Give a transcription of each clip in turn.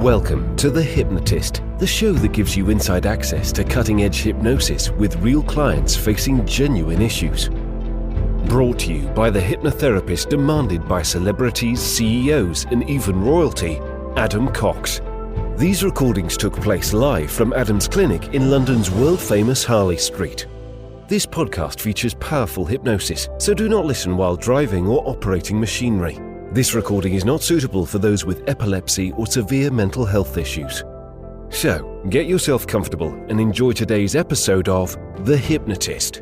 Welcome to The Hypnotist, the show that gives you inside access to cutting-edge hypnosis with real clients facing genuine issues. Brought to you by the hypnotherapist demanded by celebrities, CEOs, and even royalty, Adam Cox. These recordings took place live from Adam's clinic in London's world-famous Harley Street. This podcast features powerful hypnosis, so do not listen while driving or operating machinery. This recording is not suitable for those with epilepsy or severe mental health issues. So, get yourself comfortable and enjoy today's episode of The Hypnotist.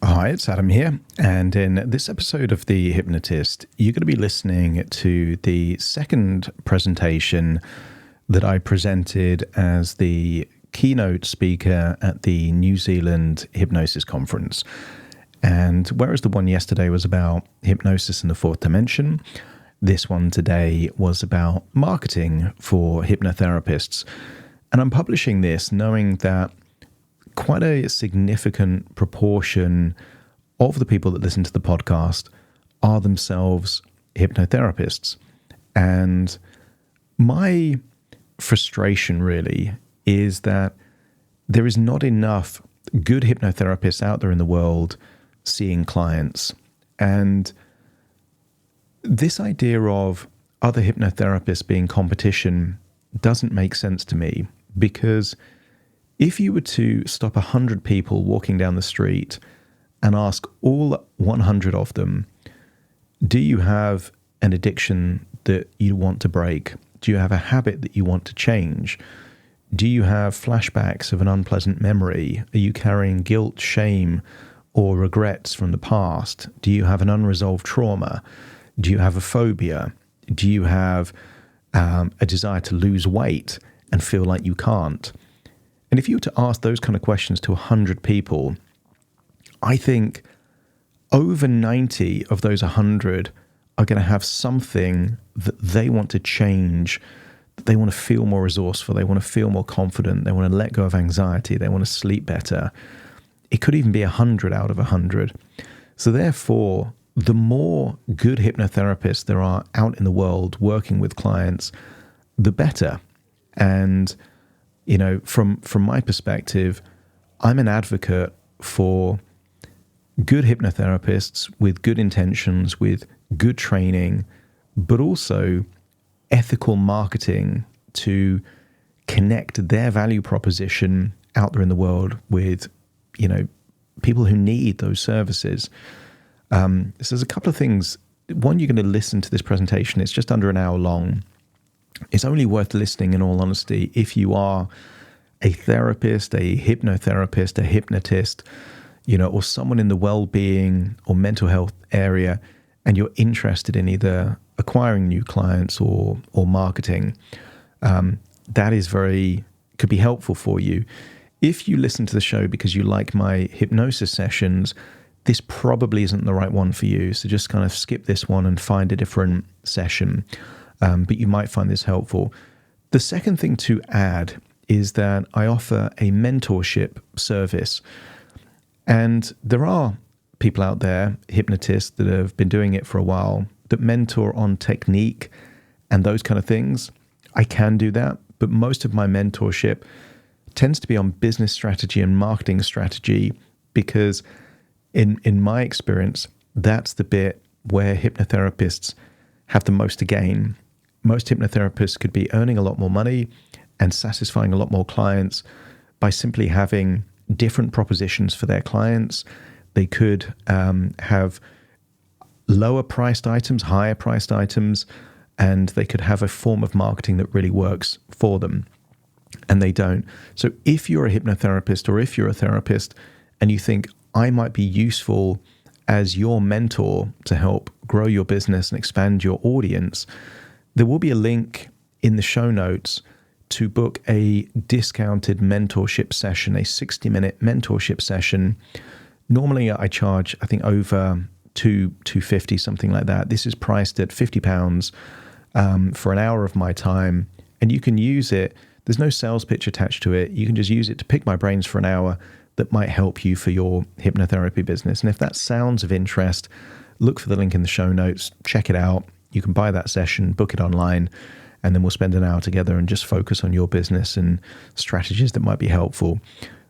Hi, it's Adam here, and in this episode of The Hypnotist, you're going to be listening to the second presentation that I presented as the keynote speaker at the New Zealand Hypnosis Conference. And whereas the one yesterday was about hypnosis in the fourth dimension, this one today was about marketing for hypnotherapists. And I'm publishing this knowing that quite a significant proportion of the people that listen to the podcast are themselves hypnotherapists. And my frustration really is that there is not enough good hypnotherapists out there in the world seeing clients. And this idea of other hypnotherapists being competition doesn't make sense to me, because if you were to stop 100 people walking down the street and ask all 100 of them, do you have an addiction that you want to break? Do you have a habit that you want to change? Do you have flashbacks of an unpleasant memory? Are you carrying guilt, shame, or regrets from the past? Do you have an unresolved trauma? Do you have a phobia? Do you have a desire to lose weight and feel like you can't? And if you were to ask those kind of questions to 100 people, I think over 90 of those 100 are going to have something that they want to change, that they want to feel more resourceful, they want to feel more confident, they want to let go of anxiety, they want to sleep better. It could even be 100 out of 100. So therefore, the more good hypnotherapists there are out in the world working with clients, the better. And, you know, from my perspective, I'm an advocate for good hypnotherapists with good intentions, with good training, but also ethical marketing to connect their value proposition out there in the world with, you know, people who need those services. So there's a couple of things. One, you're going to listen to this presentation. It's just under an hour long. It's only worth listening, in all honesty, if you are a therapist, a hypnotherapist, a hypnotist, you know, or someone in the well-being or mental health area, and you're interested in either acquiring new clients or marketing. That is could be helpful for you. If you listen to the show because you like my hypnosis sessions, this probably isn't the right one for you. So just kind of skip this one and find a different session. But you might find this helpful. The second thing to add is that I offer a mentorship service. And there are people out there, hypnotists, that have been doing it for a while, that mentor on technique and those kind of things. I can do that, but most of my mentorship tends to be on business strategy and marketing strategy, because in my experience, that's the bit where hypnotherapists have the most to gain. Most hypnotherapists could be earning a lot more money and satisfying a lot more clients by simply having different propositions for their clients. They could have lower priced items, higher priced items, and they could have a form of marketing that really works for them. And they don't. So if you're a hypnotherapist or if you're a therapist and you think, I might be useful as your mentor to help grow your business and expand your audience, there will be a link in the show notes to book a discounted mentorship session, a 60-minute mentorship session. Normally I charge, I think, over $250, something like that. This is priced at £50 for an hour of my time, and you can use it. There's no sales pitch attached to it. You can just use it to pick my brains for an hour that might help you for your hypnotherapy business. And if that sounds of interest, look for the link in the show notes, check it out. You can buy that session, book it online, and then we'll spend an hour together and just focus on your business and strategies that might be helpful.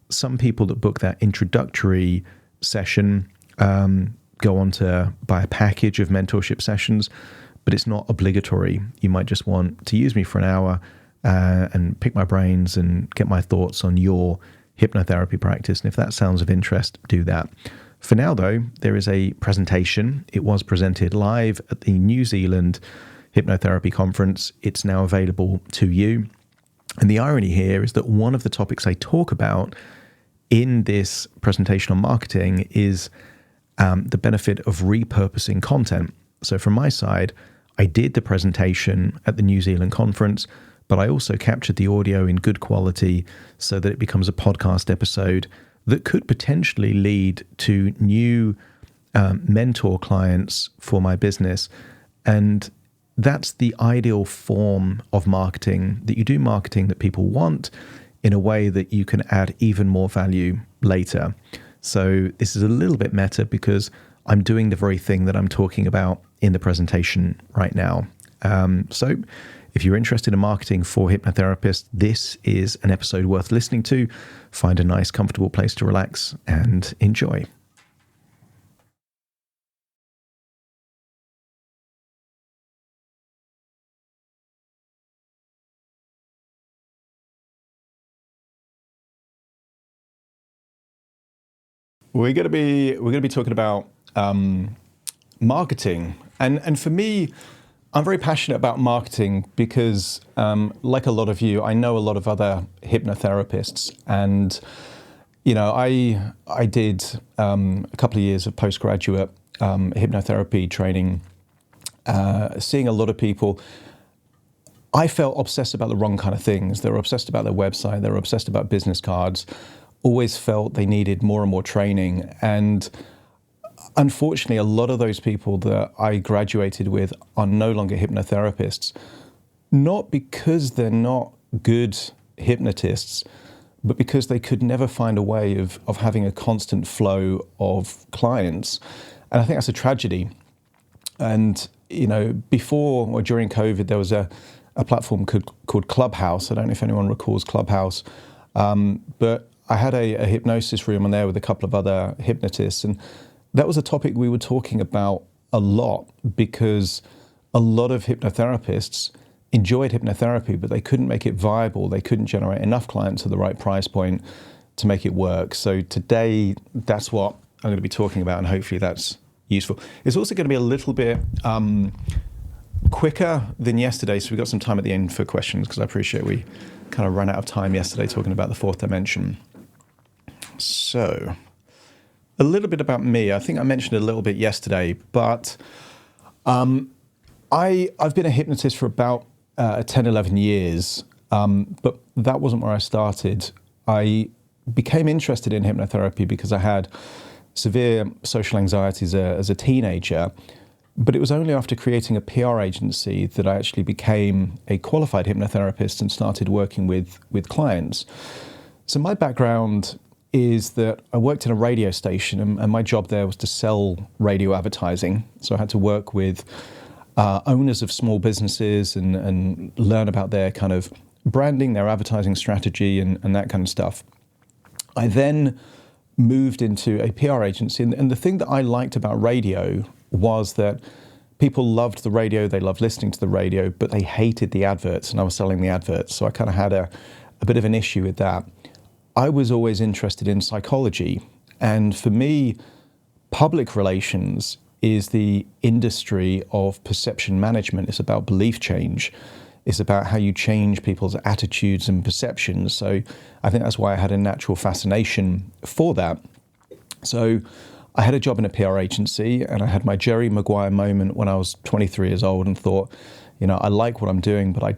Some people that book that introductory session go on to buy a package of mentorship sessions, but it's not obligatory. You might just want to use me for an hour and pick my brains and get my thoughts on your hypnotherapy practice. And if that sounds of interest, do that. For now, though, there is a presentation. It was presented live at the New Zealand Hypnotherapy Conference. It's now available to you. And the irony here is that one of the topics I talk about in this presentation on marketing is the benefit of repurposing content. So from my side, I did the presentation at the New Zealand conference, but I also captured the audio in good quality so that it becomes a podcast episode that could potentially lead to new mentor clients for my business. And that's the ideal form of marketing, that you do marketing that people want in a way that you can add even more value later. So this is a little bit meta because I'm doing the very thing that I'm talking about in the presentation right now. So if you're interested in marketing for hypnotherapists, this is an episode worth listening to. Find a nice, comfortable place to relax and enjoy. We're going to be talking about marketing, and for me, I'm very passionate about marketing because, like a lot of you, I know a lot of other hypnotherapists, and I did a couple of years of postgraduate hypnotherapy training, seeing a lot of people. I felt obsessed about the wrong kind of things. They were obsessed about their website. They were obsessed about business cards. Always felt they needed more and more training. And unfortunately, a lot of those people that I graduated with are no longer hypnotherapists, not because they're not good hypnotists, but because they could never find a way of having a constant flow of clients. And I think that's a tragedy. And, before or during COVID, there was a platform called Clubhouse. I don't know if anyone recalls Clubhouse, but I had a hypnosis room on there with a couple of other hypnotists, and that was a topic we were talking about a lot because a lot of hypnotherapists enjoyed hypnotherapy, but they couldn't make it viable. They couldn't generate enough clients at the right price point to make it work. So today, that's what I'm going to be talking about, and hopefully that's useful. It's also going to be a little bit quicker than yesterday, so we've got some time at the end for questions because I appreciate we kind of ran out of time yesterday talking about the fourth dimension. So, a little bit about me. I think I mentioned it a little bit yesterday, but I've been a hypnotist for about 10, 11 years, but that wasn't where I started. I became interested in hypnotherapy because I had severe social anxiety as a teenager, but it was only after creating a PR agency that I actually became a qualified hypnotherapist and started working with clients. So my background is that I worked in a radio station, and my job there was to sell radio advertising. So I had to work with owners of small businesses and learn about their kind of branding, their advertising strategy, and that kind of stuff. I then moved into a PR agency, and the thing that I liked about radio was that people loved the radio, they loved listening to the radio, but they hated the adverts, and I was selling the adverts. So I kind of had a bit of an issue with that. I was always interested in psychology, and for me, public relations is the industry of perception management. It's about belief change. It's about how you change people's attitudes and perceptions. So I think that's why I had a natural fascination for that. So I had a job in a PR agency, and I had my Jerry Maguire moment when I was 23 years old and thought, I like what I'm doing, but I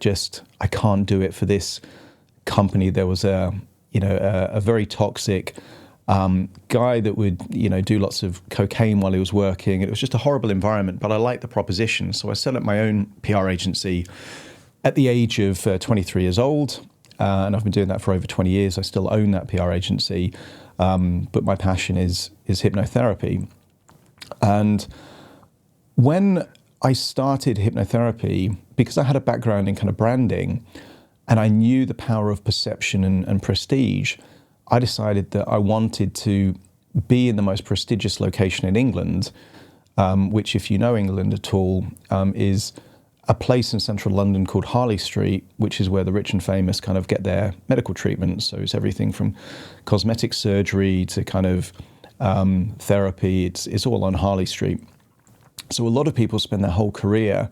can't do it for this company. There was a very toxic guy that would, do lots of cocaine while he was working. It was just a horrible environment, but I liked the proposition. So I set up my own PR agency at the age of 23 years old, and I've been doing that for over 20 years. I still own that PR agency, but my passion is hypnotherapy. And when I started hypnotherapy because I had a background in kind of branding and I knew the power of perception and prestige. I decided that I wanted to be in the most prestigious location in England, which, if you know England at all, is a place in central London called Harley Street, which is where the rich and famous kind of get their medical treatment. So it's everything from cosmetic surgery to kind of therapy. It's all on Harley Street. So a lot of people spend their whole career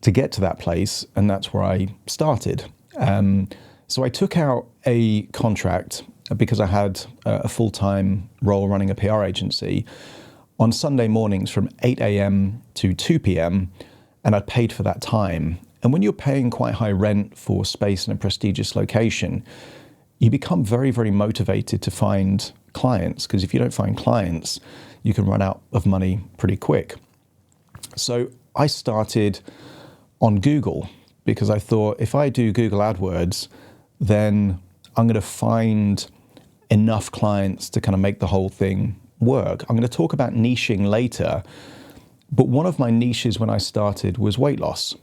to get to that place, and that's where I started. So I took out a contract because I had a full-time role running a PR agency on Sunday mornings from 8 a.m. to 2 p.m., and I paid for that time. And when you're paying quite high rent for space in a prestigious location, you become very, very motivated to find clients, because if you don't find clients, you can run out of money pretty quick. So I started on Google because I thought if I do Google AdWords, then I'm going to find enough clients to kind of make the whole thing work. I'm going to talk about niching later, but one of my niches when I started was weight loss.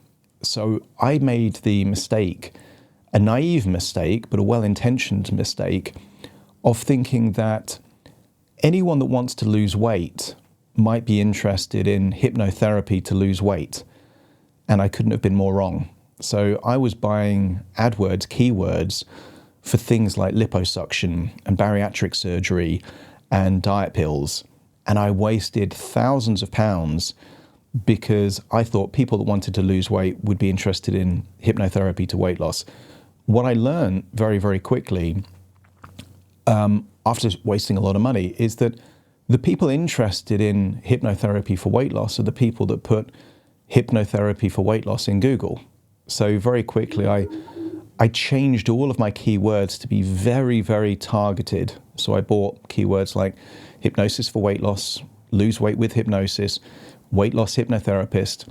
So I made the mistake, a naive mistake, but a well-intentioned mistake, of thinking that anyone that wants to lose weight might be interested in hypnotherapy to lose weight. And I couldn't have been more wrong. So I was buying AdWords keywords for things like liposuction and bariatric surgery and diet pills. And I wasted thousands of pounds because I thought people that wanted to lose weight would be interested in hypnotherapy to weight loss. What I learned very, very quickly, after wasting a lot of money, is that the people interested in hypnotherapy for weight loss are the people that put hypnotherapy for weight loss in Google. So very quickly, I changed all of my keywords to be very, very targeted. So I bought keywords like hypnosis for weight loss, lose weight with hypnosis, weight loss hypnotherapist,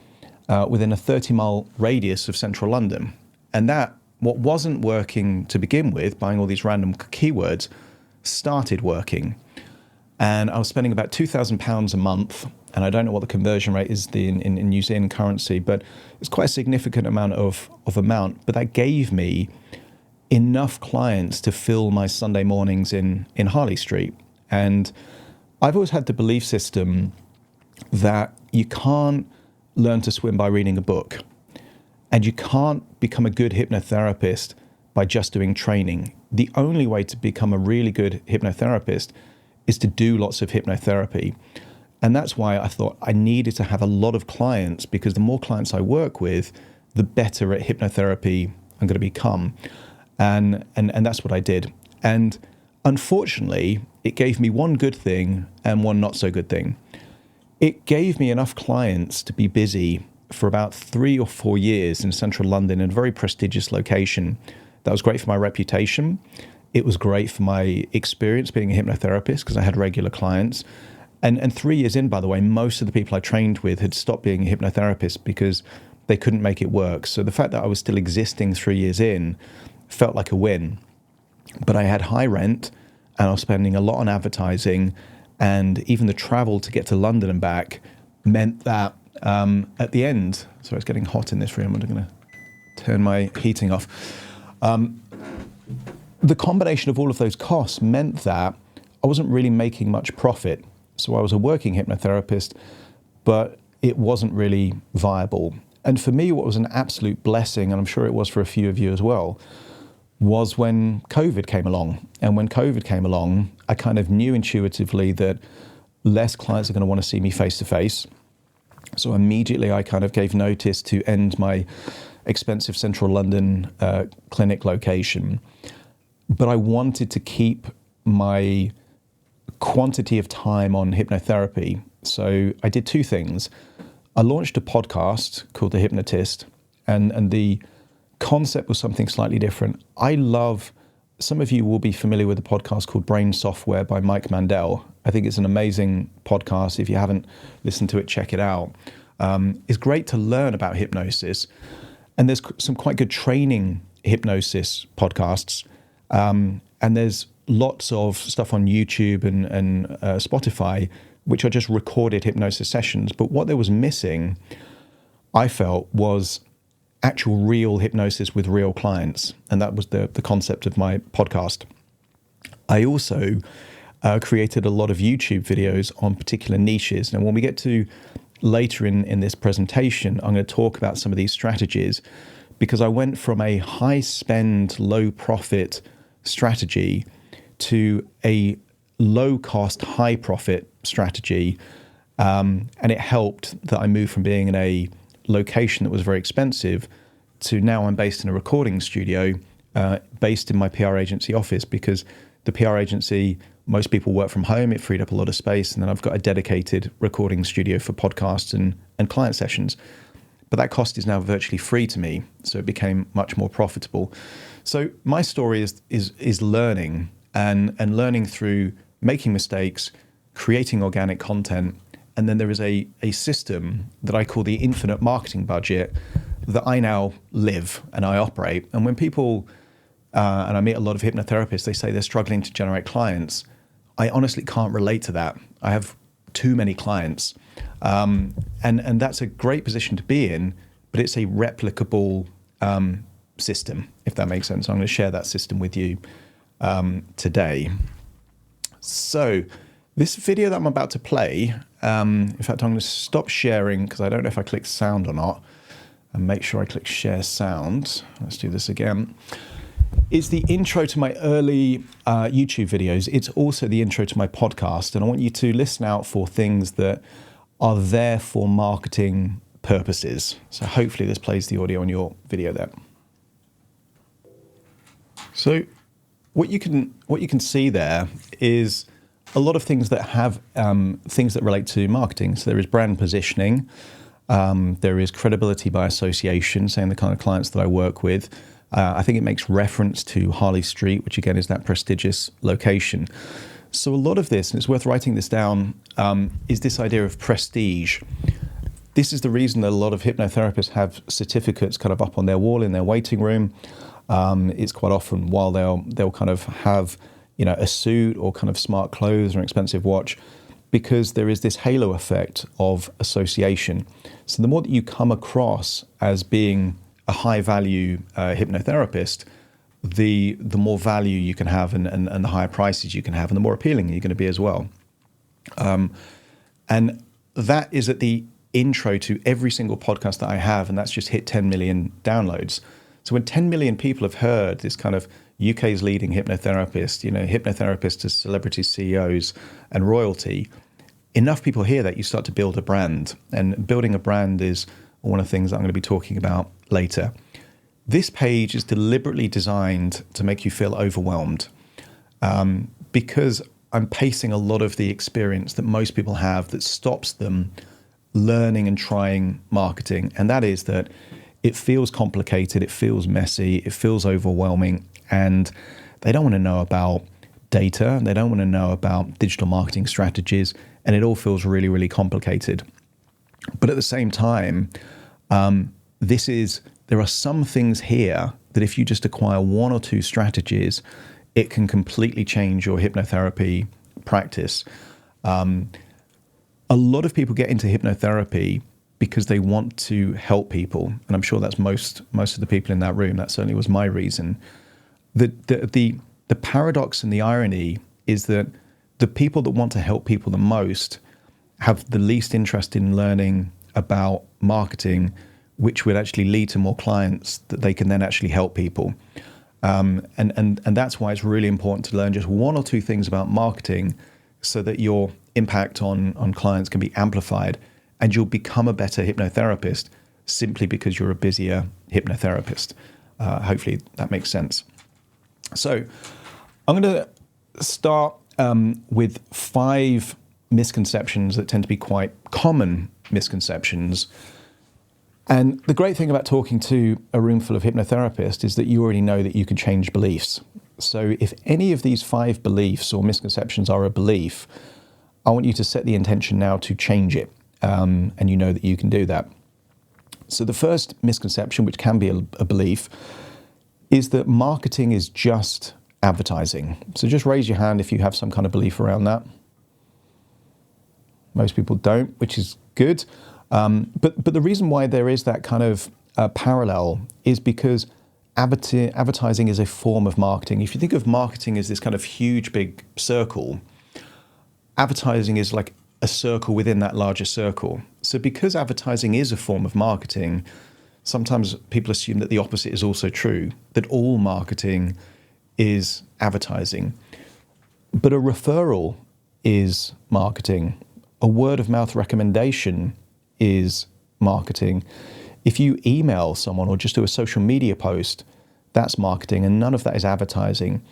within a 30-mile radius of central London. And that, what wasn't working to begin with, buying all these random keywords, started working. And I was spending about £2,000 a month, and I don't know what the conversion rate is in New Zealand currency, but it's quite a significant amount of amount. But that gave me enough clients to fill my Sunday mornings in Harley Street. And I've always had the belief system that you can't learn to swim by reading a book, and you can't become a good hypnotherapist by just doing training. The only way to become a really good hypnotherapist is to do lots of hypnotherapy. And that's why I thought I needed to have a lot of clients, because the more clients I work with, the better at hypnotherapy I'm going to become. And that's what I did. And unfortunately, it gave me one good thing and one not so good thing. It gave me enough clients to be busy for about 3 or 4 years in central London in a very prestigious location. That was great for my reputation. It was great for my experience being a hypnotherapist because I had regular clients. And 3 years in, by the way, most of the people I trained with had stopped being a hypnotherapist because they couldn't make it work. So the fact that I was still existing 3 years in felt like a win. But I had high rent and I was spending a lot on advertising, and even the travel to get to London and back meant that at the end, sorry, it's getting hot in this room. I'm going to turn my heating off. The combination of all of those costs meant that I wasn't really making much profit. So I was a working hypnotherapist, but it wasn't really viable. And for me, what was an absolute blessing, and I'm sure it was for a few of you as well, was when COVID came along. And when COVID came along, I kind of knew intuitively that less clients are going to want to see me face to face. So immediately I kind of gave notice to end my expensive central London clinic location. But I wanted to keep my quantity of time on hypnotherapy. So I did two things. I launched a podcast called The Hypnotist, and the concept was something slightly different. Some of you will be familiar with a podcast called Brain Software by Mike Mandel. I think it's an amazing podcast. If you haven't listened to it, check it out. It's great to learn about hypnosis. And there's some quite good training hypnosis podcasts. And there's lots of stuff on YouTube and Spotify, which are just recorded hypnosis sessions. But what there was missing I felt was actual real hypnosis with real clients. And that was the concept of my podcast. I also created a lot of YouTube videos on particular niches. And when we get to later in this presentation, I'm going to talk about some of these strategies, because I went from a high spend, low profit strategy to a low cost, high profit strategy. And it helped that I moved from being in a location that was very expensive to now I'm based in a recording studio, based in my PR agency office, because the PR agency, most people work from home. It freed up a lot of space. And then I've got a dedicated recording studio for podcasts and client sessions. But that cost is now virtually free to me. So it became much more profitable. So my story is learning and learning through making mistakes, creating organic content. And then there is a system that I call the infinite marketing budget that I now live and I operate. And when people, and I meet a lot of hypnotherapists, they say they're struggling to generate clients. I honestly can't relate to that. I have too many clients. And that's a great position to be in, but it's a replicable system, if that makes sense. I'm going to share that system with you today. So this video that I'm about to play, in fact, I'm going to stop sharing because I don't know if I click sound or not, and make sure I click share sound. Let's do this again. It's the intro to my early YouTube videos. It's also the intro to my podcast. And I want you to listen out for things that are there for marketing purposes. So hopefully this plays the audio on your video there. So what you can see there is a lot of things that have things that relate to marketing. So there is brand positioning. There is credibility by association, saying the kind of clients that I work with. I think it makes reference to Harley Street, which again is that prestigious location. So a lot of this, and it's worth writing this down, is this idea of prestige. This is the reason that a lot of hypnotherapists have certificates kind of up on their wall in their waiting room. It's quite often while they'll kind of have, a suit or kind of smart clothes or an expensive watch, because there is this halo effect of association. So the more that you come across as being a high value hypnotherapist, the more value you can have and the higher prices you can have and the more appealing you're going to be as well. And that is at the intro to every single podcast that I have, and that's just hit 10 million downloads. So when 10 million people have heard this kind of UK's leading hypnotherapist, hypnotherapists to celebrity CEOs and royalty, enough people hear that, you start to build a brand. And building a brand is one of the things that I'm going to be talking about later. This page is deliberately designed to make you feel overwhelmed, because I'm pacing a lot of the experience that most people have that stops them learning and trying marketing. And that is that it feels complicated, it feels messy, it feels overwhelming, and they don't want to know about data, they don't want to know about digital marketing strategies, and it all feels really, really complicated. But at the same time, there are some things here that if you just acquire one or two strategies, it can completely change your hypnotherapy practice. A lot of people get into hypnotherapy because they want to help people, and I'm sure that's most of the people in that room. That certainly was my reason. The paradox and the irony is that the people that want to help people the most have the least interest in learning about marketing, which would actually lead to more clients that they can then actually help people. And that's why it's really important to learn just one or two things about marketing so that your impact on clients can be amplified and you'll become a better hypnotherapist simply because you're a busier hypnotherapist. Hopefully that makes sense. So I'm going to start with 5 misconceptions that tend to be quite common misconceptions. And the great thing about talking to a room full of hypnotherapists is that you already know that you can change beliefs. So if any of these 5 beliefs or misconceptions are a belief, I want you to set the intention now to change it. And you know that you can do that. So the first misconception, which can be a belief, is that marketing is just advertising. So just raise your hand if you have some kind of belief around that. Most people don't, which is good. But the reason why there is that kind of parallel is because advertising is a form of marketing. If you think of marketing as this kind of huge, big circle, advertising is like a circle within that larger circle. So because advertising is a form of marketing, sometimes people assume that the opposite is also true, that all marketing is advertising. But a referral is marketing. A word of mouth recommendation is marketing. If you email someone or just do a social media post, that's marketing, and none of that is advertising.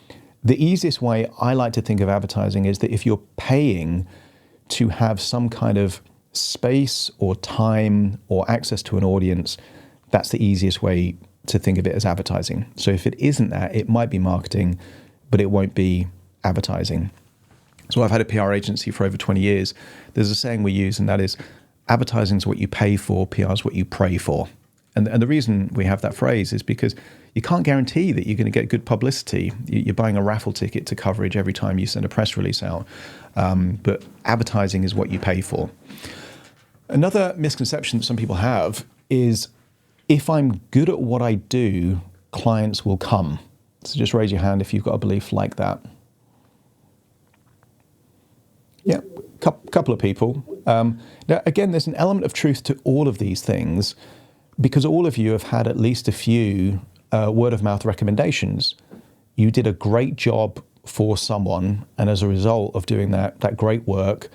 The easiest way I like to think of advertising is that if you're paying to have some kind of space or time or access to an audience, that's the easiest way to think of it as advertising. So if it isn't that, it might be marketing, but it won't be advertising. So I've had a PR agency for over 20 years. There's a saying we use, and that is, advertising is what you pay for, PR is what you pray for. And the reason we have that phrase is because you can't guarantee that you're going to get good publicity. You're buying a raffle ticket to coverage every time you send a press release out. But advertising is what you pay for. Another misconception that some people have is, if I'm good at what I do, clients will come. So just raise your hand if you've got a belief like that. Yeah, couple of people. Now, again, there's an element of truth to all of these things, because all of you have had at least a few word-of-mouth recommendations. You did a great job for someone, and as a result of doing that great work,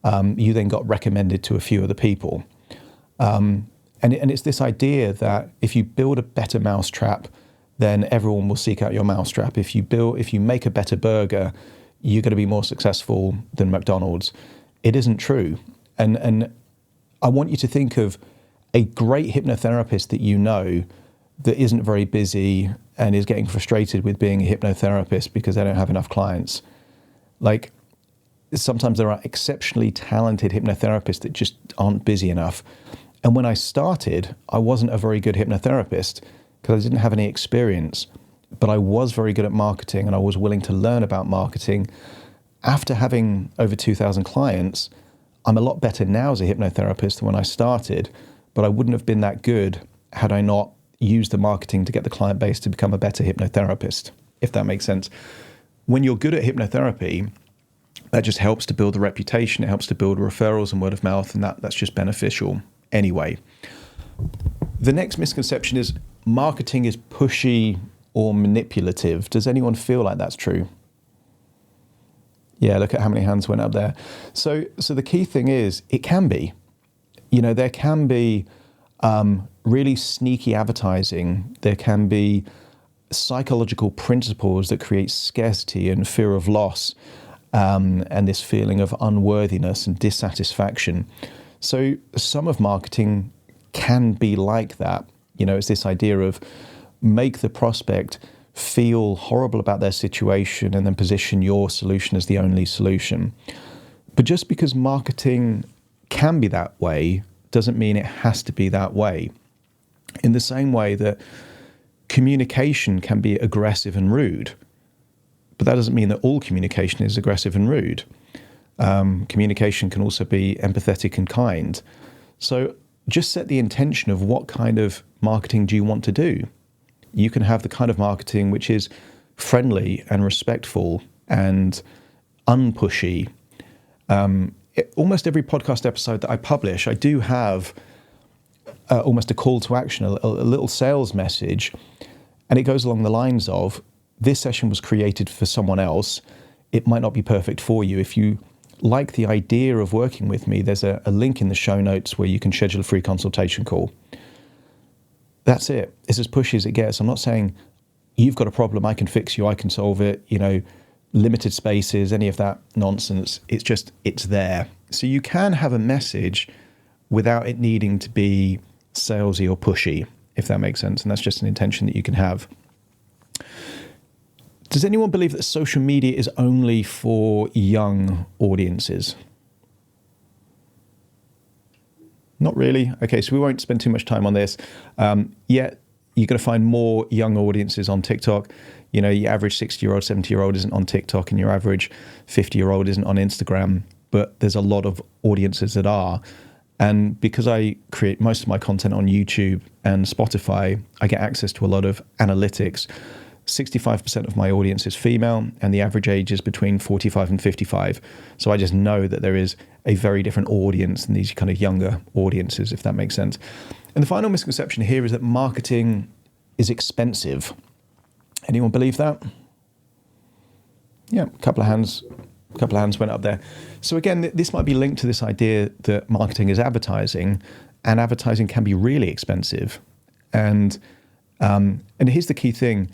you then got recommended to a few other people. And it's this idea that if you build a better mousetrap, then everyone will seek out your mousetrap. If you make a better burger, you're going to be more successful than McDonald's. It isn't true. And I want you to think of a great hypnotherapist that you know that isn't very busy and is getting frustrated with being a hypnotherapist because they don't have enough clients. Like, sometimes there are exceptionally talented hypnotherapists that just aren't busy enough. And when I started, I wasn't a very good hypnotherapist because I didn't have any experience, but I was very good at marketing and I was willing to learn about marketing. After having over 2,000 clients, I'm a lot better now as a hypnotherapist than when I started, but I wouldn't have been that good had I not used the marketing to get the client base to become a better hypnotherapist, if that makes sense. When you're good at hypnotherapy, that just helps to build a reputation, it helps to build referrals and word of mouth, and that's just beneficial anyway. The next misconception is marketing is pushy or manipulative. Does anyone feel like that's true? Yeah, look at how many hands went up there. So the key thing is, it can be. There can be really sneaky advertising. There can be psychological principles that create scarcity and fear of loss, and this feeling of unworthiness and dissatisfaction. So some of marketing can be like that. It's this idea of make the prospect feel horrible about their situation and then position your solution as the only solution. But just because marketing can be that way doesn't mean it has to be that way. In the same way that communication can be aggressive and rude, but that doesn't mean that all communication is aggressive and rude. Communication can also be empathetic and kind. So just set the intention of what kind of marketing do you want to do. You can have the kind of marketing which is friendly and respectful and unpushy. Almost every podcast episode that I publish, I do have almost a call to action, a little sales message, and it goes along the lines of, this session was created for someone else. It might not be perfect for you. If you like the idea of working with me, there's a link in the show notes where you can schedule a free consultation call. That's it. It's as pushy as it gets. I'm not saying you've got a problem, I can fix you, I can solve it, limited spaces, any of that nonsense. It's just, it's there. So you can have a message without it needing to be salesy or pushy, if that makes sense. And that's just an intention that you can have. Does anyone believe that social media is only for young audiences? Not really. Okay, so we won't spend too much time on this. Yet you're going to find more young audiences on TikTok. Your average 60-year-old, 70-year-old isn't on TikTok, and your average 50-year-old isn't on Instagram. But there's a lot of audiences that are. And because I create most of my content on YouTube and Spotify, I get access to a lot of analytics. 65% of my audience is female, and the average age is between 45 and 55. So I just know that there is a very different audience than these kind of younger audiences, if that makes sense. And the final misconception here is that marketing is expensive. Anyone believe that? Yeah, a couple of hands went up there. So again, this might be linked to this idea that marketing is advertising, and advertising can be really expensive. And here's the key thing.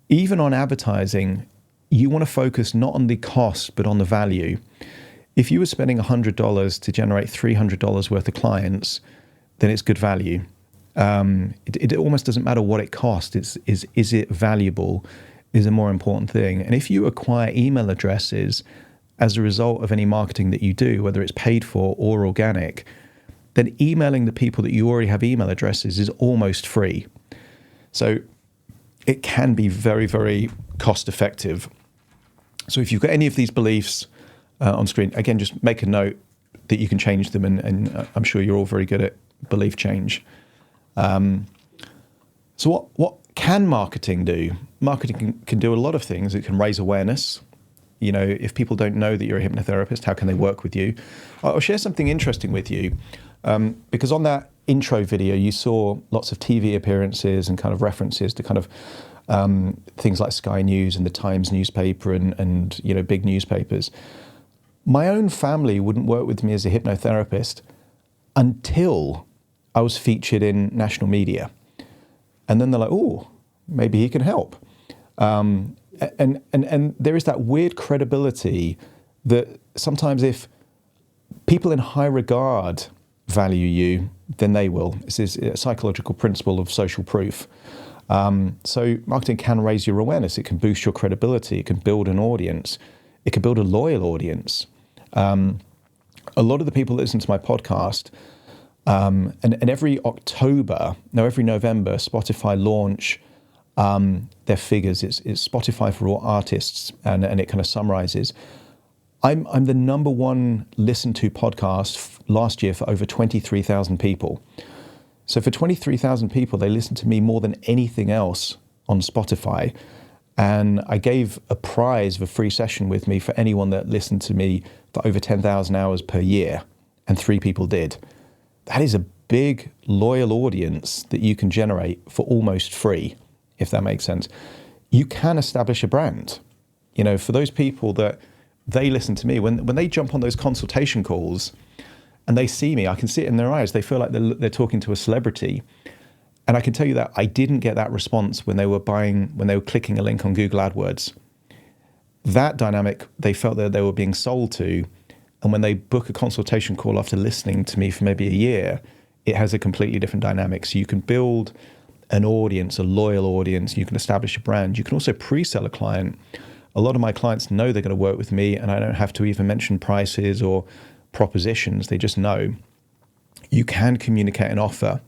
Even on advertising, you want to focus not on the cost, but on the value. If you were spending $100 to generate $300 worth of clients, then it's good value. It almost doesn't matter what it costs. Is it valuable is a more important thing. And if you acquire email addresses as a result of any marketing that you do, whether it's paid for or organic, then emailing the people that you already have email addresses is almost free. So it can be very, very cost effective. So if you've got any of these beliefs on screen, again, just make a note that you can change them, and I'm sure you're all very good at belief change. So what can marketing do? Marketing can do a lot of things. It can raise awareness. You know, if people don't know that you're a hypnotherapist, how can they work with you? I'll share something interesting with you, because on that intro video, you saw lots of TV appearances and kind of references to kind of things like Sky News and the Times newspaper and you know, big newspapers. My own family wouldn't work with me as a hypnotherapist until I was featured in national media. And then they're like, oh, maybe he can help. And there is that weird credibility that sometimes if people in high regard value you, then they will. This is a psychological principle of social proof. So marketing can raise your awareness. It can boost your credibility. It can build an audience. It can build a loyal audience. A lot of the people that listen to my podcast, and every November, Spotify launch their figures. It's Spotify for all artists, and it kind of summarizes. I'm the number one listened to podcast last year for over 23,000 people. So for 23,000 people, they listened to me more than anything else on Spotify. And I gave a prize of a free session with me for anyone that listened to me for over 10,000 hours per year. And 3 people did. That is a big, loyal audience that you can generate for almost free, if that makes sense. You can establish a brand. You know, for those people that they listen to me, when they jump on those consultation calls and they see me, I can see it in their eyes. They feel like they're talking to a celebrity. And I can tell you that I didn't get that response when they were clicking a link on Google AdWords. That dynamic, they felt that they were being sold to. And when they book a consultation call after listening to me for maybe a year, it has a completely different dynamic. So you can build an audience, a loyal audience. You can establish a brand. You can also pre-sell a client. A lot of my clients know they're going to work with me, and I don't have to even mention prices or propositions. They just know. You can communicate an offer.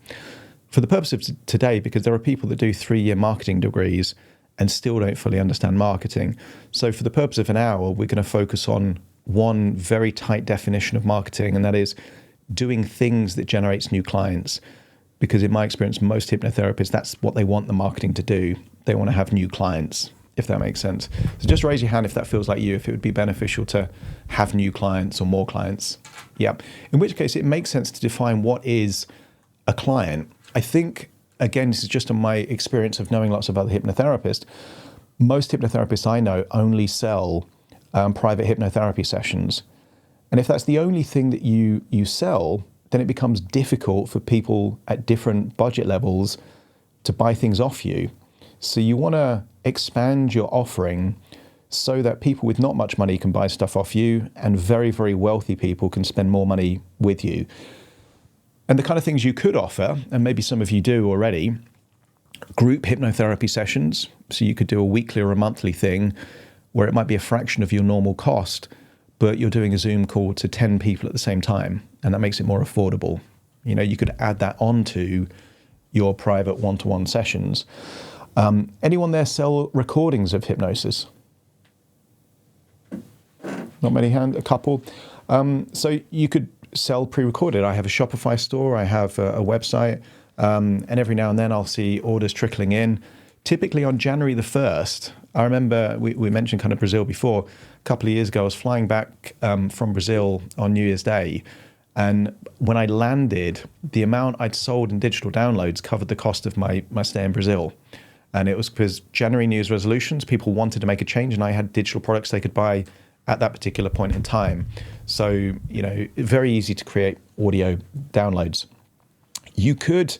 For the purpose of today, because there are people that do 3-year marketing degrees and still don't fully understand marketing. So for the purpose of an hour, we're going to focus on one very tight definition of marketing, and that is doing things that generates new clients. Because in my experience, most hypnotherapists, that's what they want the marketing to do. They want to have new clients, if that makes sense. So just raise your hand if that feels like you, if it would be beneficial to have new clients or more clients. Yeah. In which case, it makes sense to define what is a client. I think, again, this is just on my experience of knowing lots of other hypnotherapists. Most hypnotherapists I know only sell private hypnotherapy sessions. And if that's the only thing that you sell, then it becomes difficult for people at different budget levels to buy things off you. So you want to expand your offering so that people with not much money can buy stuff off you, and very, very wealthy people can spend more money with you. And the kind of things you could offer, and maybe some of you do already, group hypnotherapy sessions. So you could do a weekly or a monthly thing where it might be a fraction of your normal cost, but you're doing a Zoom call to 10 people at the same time, and that makes it more affordable. You know, you could add that onto your private one-to-one sessions. Anyone there sell recordings of hypnosis? Not many hands, a couple. So you could sell pre-recorded. I have a Shopify store, I have a website, and every now and then I'll see orders trickling in. Typically on January the 1st, I remember we mentioned kind of Brazil before. A couple of years ago, I was flying back from Brazil on New Year's Day. And when I landed, the amount I'd sold in digital downloads covered the cost of my stay in Brazil. And it was because January New Year's resolutions, people wanted to make a change, and I had digital products they could buy at that particular point in time. So, very easy to create audio downloads. You could,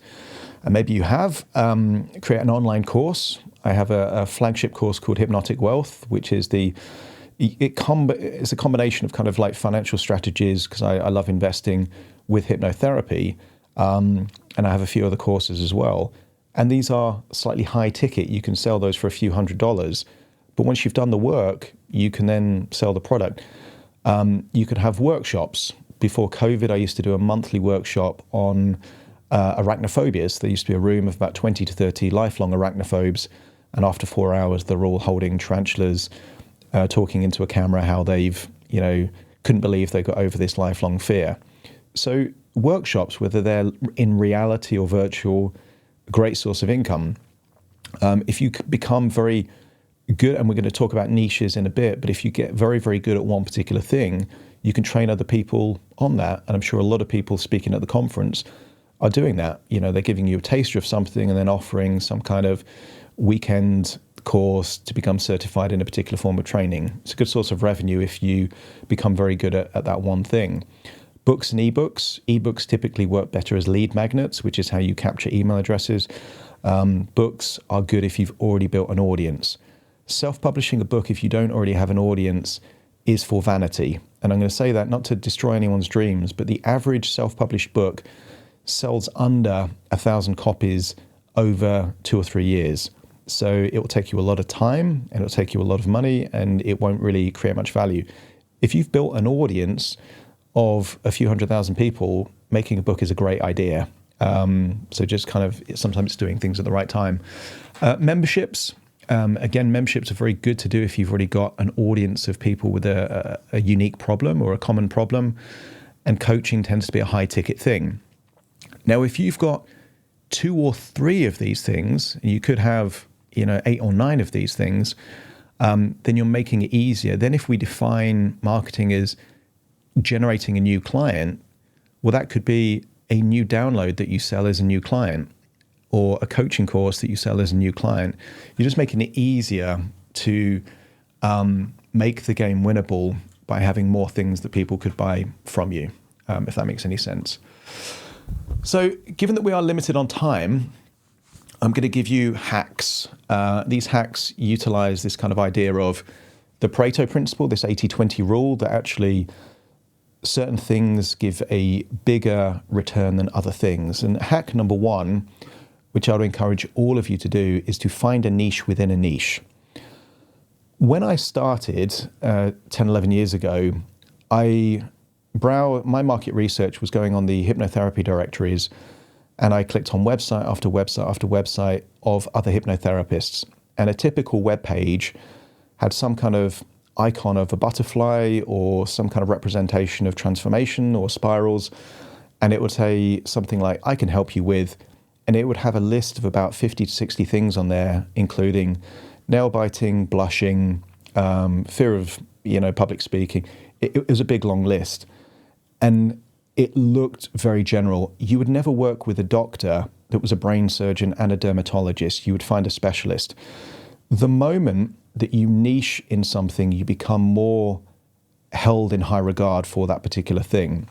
and maybe you have, create an online course. I have a flagship course called Hypnotic Wealth, which is it's a combination of kind of like financial strategies, because I love investing with hypnotherapy, and I have a few other courses as well. And these are slightly high ticket. You can sell those for a few $100s, but once you've done the work, you can then sell the product. You could have workshops. Before COVID, I used to do a monthly workshop on arachnophobias. There used to be a room of about 20 to 30 lifelong arachnophobes, and after 4 hours, they're all holding tarantulas, talking into a camera how they've, couldn't believe they got over this lifelong fear. So workshops, whether they're in reality or virtual, a great source of income. If you become very good, and we're going to talk about niches in a bit, but if you get very, very good at one particular thing, you can train other people on that. And I'm sure a lot of people speaking at the conference are doing that. They're giving you a taster of something and then offering some kind of weekend course to become certified in a particular form of training. It's a good source of revenue if you become very good at that one thing. Books and ebooks. Ebooks typically work better as lead magnets, which is how you capture email addresses. Books are good if you've already built an audience. Self-publishing a book, if you don't already have an audience, is for vanity. And I'm going to say that not to destroy anyone's dreams, but the average self-published book sells under 1,000 copies over 2 or 3 years. So it will take you a lot of time, and it will take you a lot of money, and it won't really create much value. If you've built an audience of a few 100,000 people, making a book is a great idea. So just kind of sometimes doing things at the right time. Memberships. Again, memberships are very good to do if you've already got an audience of people with a unique problem or a common problem, and coaching tends to be a high ticket thing. Now, if you've got 2 or 3 of these things, and you could have 8 or 9 of these things, then you're making it easier. Then if we define marketing as generating a new client, well, that could be a new download that you sell as a new client, or a coaching course that you sell as a new client. You're just making it easier to make the game winnable by having more things that people could buy from you, if that makes any sense. So given that we are limited on time, I'm going to give you hacks. These hacks utilize this kind of idea of the Pareto principle, this 80-20 rule, that actually certain things give a bigger return than other things. And hack number 1, which I would encourage all of you to do, is to find a niche within a niche. When I started 10, 11 years ago, my market research was going on the hypnotherapy directories, and I clicked on website after website after website of other hypnotherapists. And a typical web page had some kind of icon of a butterfly or some kind of representation of transformation or spirals. And it would say something like, I can help you with, and it would have a list of about 50 to 60 things on there, including nail biting, blushing, fear of public speaking. It was a big, long list. And it looked very general. You would never work with a doctor that was a brain surgeon and a dermatologist. You would find a specialist. The moment that you niche in something, you become more held in high regard for that particular thing.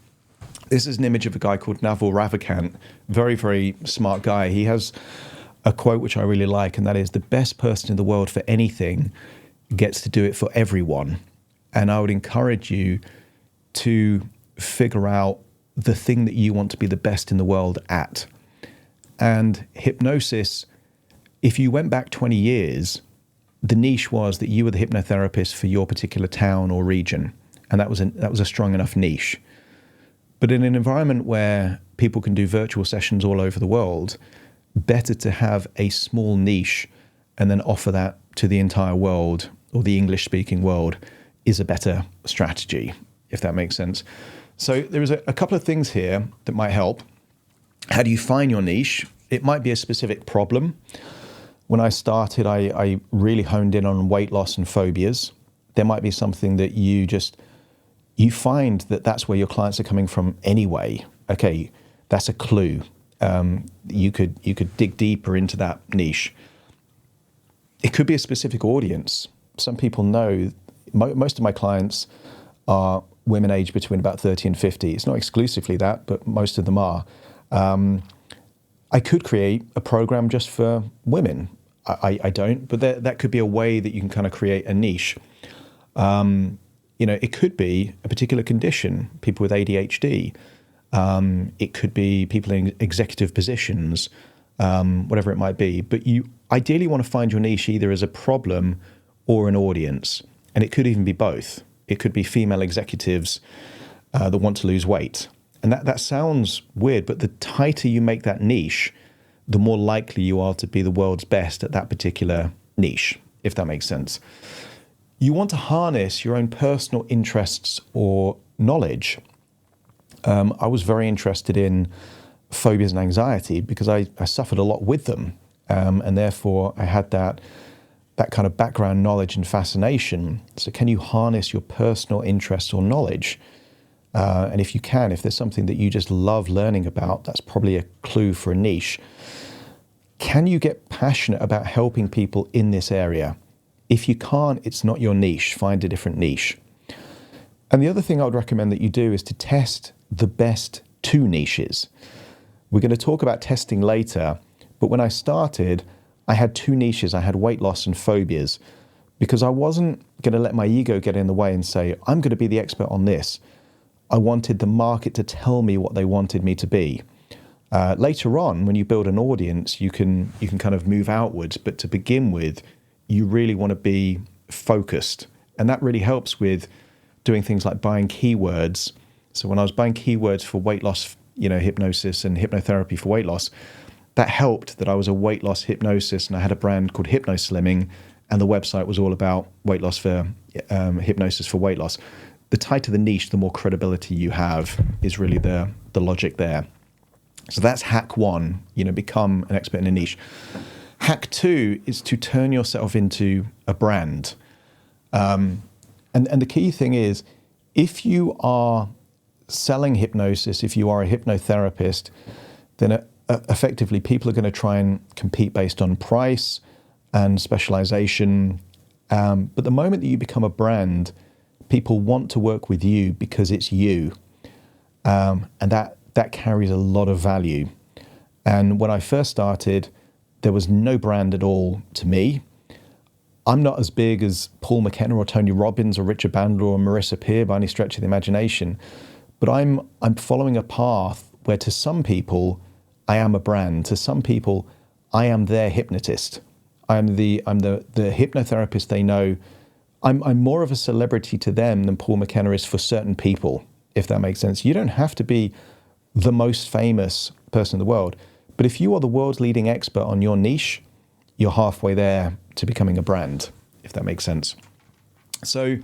This is an image of a guy called Naval Ravikant, very, very smart guy. He has a quote which I really like, and that is, the best person in the world for anything gets to do it for everyone. And I would encourage you to figure out the thing that you want to be the best in the world at. And hypnosis, if you went back 20 years, the niche was that you were the hypnotherapist for your particular town or region. And that was a strong enough niche. But in an environment where people can do virtual sessions all over the world, better to have a small niche and then offer that to the entire world, or the English-speaking world, is a better strategy, if that makes sense. So there is a couple of things here that might help. How do you find your niche? It might be a specific problem. When I started, I really honed in on weight loss and phobias. There might be something that you find that that's where your clients are coming from anyway. Okay, that's a clue. You could dig deeper into that niche. It could be a specific audience. Some people know, most of my clients are women aged between about 30 and 50. It's not exclusively that, but most of them are. I could create a program just for women. I don't, but that could be a way that you can kind of create a niche. It could be a particular condition, people with ADHD. It could be people in executive positions, whatever it might be. But you ideally want to find your niche either as a problem or an audience. And it could even be both. It could be female executives that want to lose weight. And that sounds weird, but the tighter you make that niche, the more likely you are to be the world's best at that particular niche, if that makes sense. You want to harness your own personal interests or knowledge. I was very interested in phobias and anxiety because I suffered a lot with them. And therefore, I had that kind of background knowledge and fascination. So can you harness your personal interests or knowledge? And if you can, if there's something that you just love learning about, that's probably a clue for a niche. Can you get passionate about helping people in this area? If you can't, it's not your niche. Find a different niche. And the other thing I would recommend that you do is to test the best two niches. We're going to talk about testing later, but when I started, I had two niches. I had weight loss and phobias because I wasn't going to let my ego get in the way and say, I'm going to be the expert on this. I wanted the market to tell me what they wanted me to be. Later on, when you build an audience, you can kind of move outwards. But to begin with, you really want to be focused. And that really helps with doing things like buying keywords. So when I was buying keywords for weight loss, hypnosis and hypnotherapy for weight loss, that helped that I was a weight loss hypnosis and I had a brand called Hypnoslimming, and the website was all about weight loss for hypnosis for weight loss. The tighter the niche, the more credibility you have is really the logic there. So that's hack one, become an expert in a niche. Hack two is to turn yourself into a brand. And the key thing is, if you are selling hypnosis, if you are a hypnotherapist, then effectively people are going to try and compete based on price and specialization. But the moment that you become a brand, people want to work with you because it's you. And that carries a lot of value. And when I first started, there was no brand at all to me. I'm not as big as Paul McKenna or Tony Robbins or Richard Bandler or Marissa Peer by any stretch of the imagination. But I'm following a path where to some people, I am a brand. To some people, I am their hypnotist. I'm the hypnotherapist they know. I'm more of a celebrity to them than Paul McKenna is for certain people, if that makes sense. You don't have to be the most famous person in the world. But if you are the world's leading expert on your niche, you're halfway there to becoming a brand, if that makes sense. So